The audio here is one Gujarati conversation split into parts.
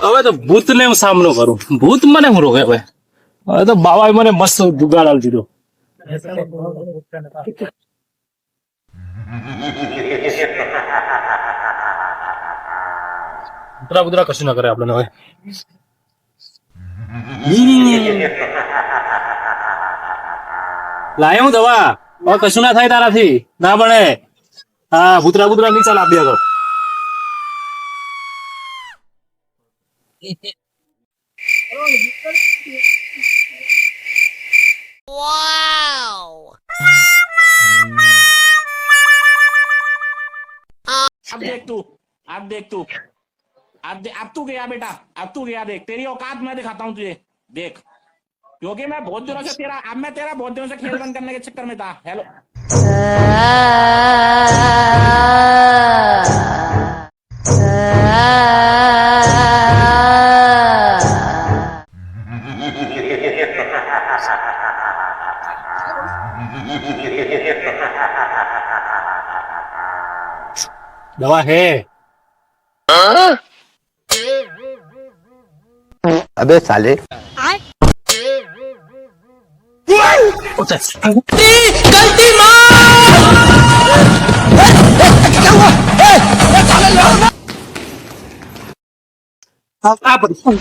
હવે તો ભૂત ને હું સામનો કરું, ભૂત મને હું રોકે? હવે તો બાબાએ મને મસ્ત જુગાડ આલી દીધો. કૂતરા બુતરા કશું ના કરે આપણે હવે. લાય હું દવા, હવે કશું ના થાય તારાથી, ના બને. હા, ભૂતરા બુતરા નહીં ચાલ આપી દો. अब देख तू, अब देख तू, अब तू गया बेटा, अब तू गया। देख तेरी औकात मैं दिखाता हूँ तुझे, देख। क्योंकि मैं बहुत दिनों से तेरा बहुत दिनों से खेल बंद करने के चक्कर में था। हेलो दवा है? अबे साले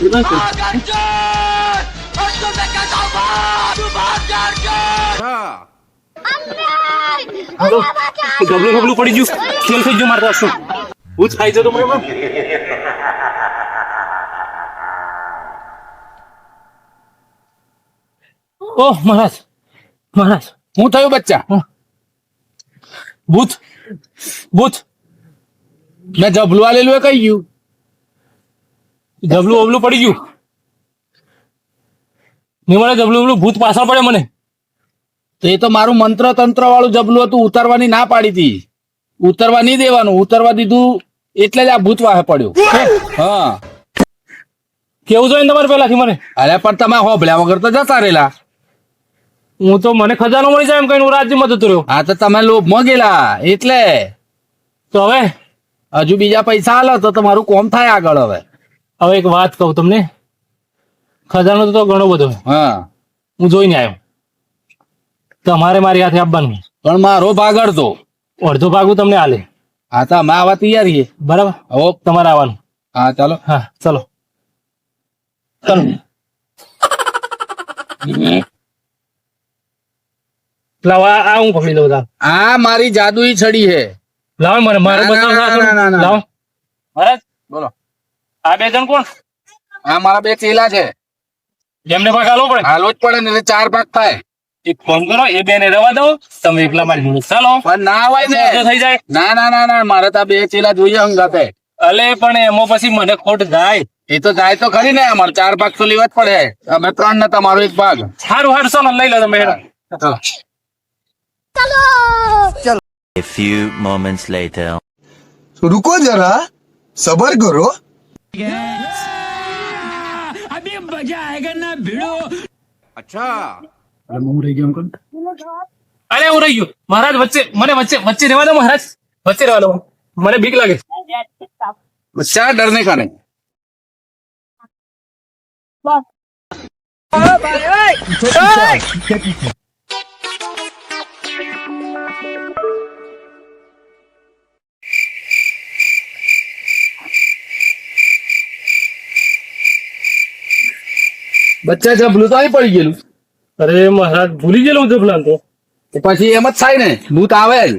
गलती ગબલું ગબલું પડી ગયું, ખેલ થઈ ગયો મારતા શું ભૂત ખાઈ જતો મને. ઓહ મહારાજ, મહારાજ હું થયું બચ્ચા? ભૂત ભૂત મેં જબલું આલેલું એ કઈ ગયું? જબલું ઓબલું પડી ગયું. નહીં મને જબલું ઓબલું ભૂત પાછળ પડે મને. તો એ તો મારું મંત્ર તંત્ર વાળું જબલું હતું, ઉતારવાની ના પાડી હતી. ઉતરવા નહીં દેવાનું, ઉતરવા દીધું એટલે જ આ ભૂત વાહે પડ્યો. હા, કેવું જોઈએ તમારે પેલાથી મને? અરે પણ તમે હોભળ્યા વગર તો જતા રહેલા. હું તો મને ખજાનો મળી જાય એમ કઈ હું રાજ્યમાં જતો રહ્યો. હા તો તમે લોભમાં ગયેલા એટલે. તો હવે હજુ બીજા પૈસા આલો તો તમારું કોમ થાય આગળ. હવે એક વાત કહું તમને, ખજાનો તો ઘણો બધો હા હું જોઈને આવ્યો. તમારે મારી હાથે આપવાનું, પણ મારો ભાગ અડધો. અડધો ભાગ હું તમને આલે. હા તો અમે આવા તૈયાર છીએ. બરાબર, હવે તમારે આવવાનું. હા ચાલો. હા ચલો ચલો. લાવો આ હું પકડી લઉં. આ મારી જાદુઈ છડી છે. લાવો મને મારે ના, ના, ના, ના, ના, ના. લાવો મહારાજ. બોલો. આ બે જણ કોણ? આ મારા બે ચેલા છે. એમને ભાગ આલવો પડે? હાલો જ પડે ને, એટલે 4 ભાગ થાય. એક ફોન કરો, એ બે ને રવા દો, તમે એકલા મારી જોડે ચાલો. પણ ના હોય ને, થઈ જાય. ના ના ના ના, મારે તો આ બે ચેલા જોઈએ હંગાતે. અલે પણ એમાં પછી મને ખોટ જાય. એ તો જાય તો ખરી ને, અમારે 4 ભાગ તો લેવા જ પડે. અમે 3 ને તમારો 1 ભાગ. સારું સારું ચાલો લઈ લો તમે. ચાલો. A few moments later. रुको जरा सबर करो. अभी मजा आएगा ना भिड़ो। અચ્છા હું રહી ગયો અંકલ. અરે હું રહી ગયો મહારાજ. વચ્ચે મને વચ્ચે રહેવા દો મહારાજ, વચ્ચે રહેવા દો. મને બીક લાગે. બચ્ચા ડરને का नहीं. બચ્ચા જબલું તો અહીં પડી ગયેલું. અરે મહારાજ ભૂલી ગયેલો હું જબલાન તો. પછી એમ જ થાય ને, ભૂત આવે જ.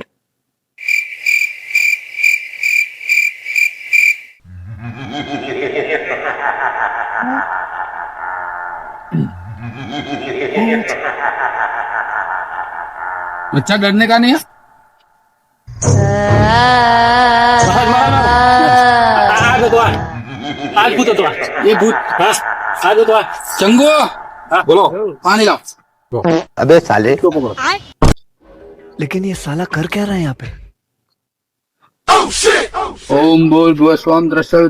बच्चा डरने का नहीं है. આ જતો આ ભૂત હતો. ये भूत. હા આ જતો આ. चंगू बोलो पानी लाओ. अबे साले लेकिन ये साला कर क्या रहा है यहाँ पे? ओम बोल भुव स्वम दृश्य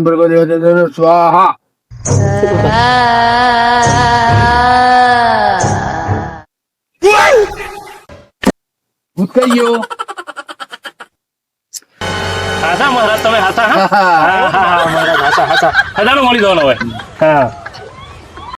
भर्गो देवते स्वाहा. भूत कहियो. આ હાસા મહારાજ તમે હાસા હા હા હા મહારાજ હાસા હાસા હજારો મળી દો હવે હા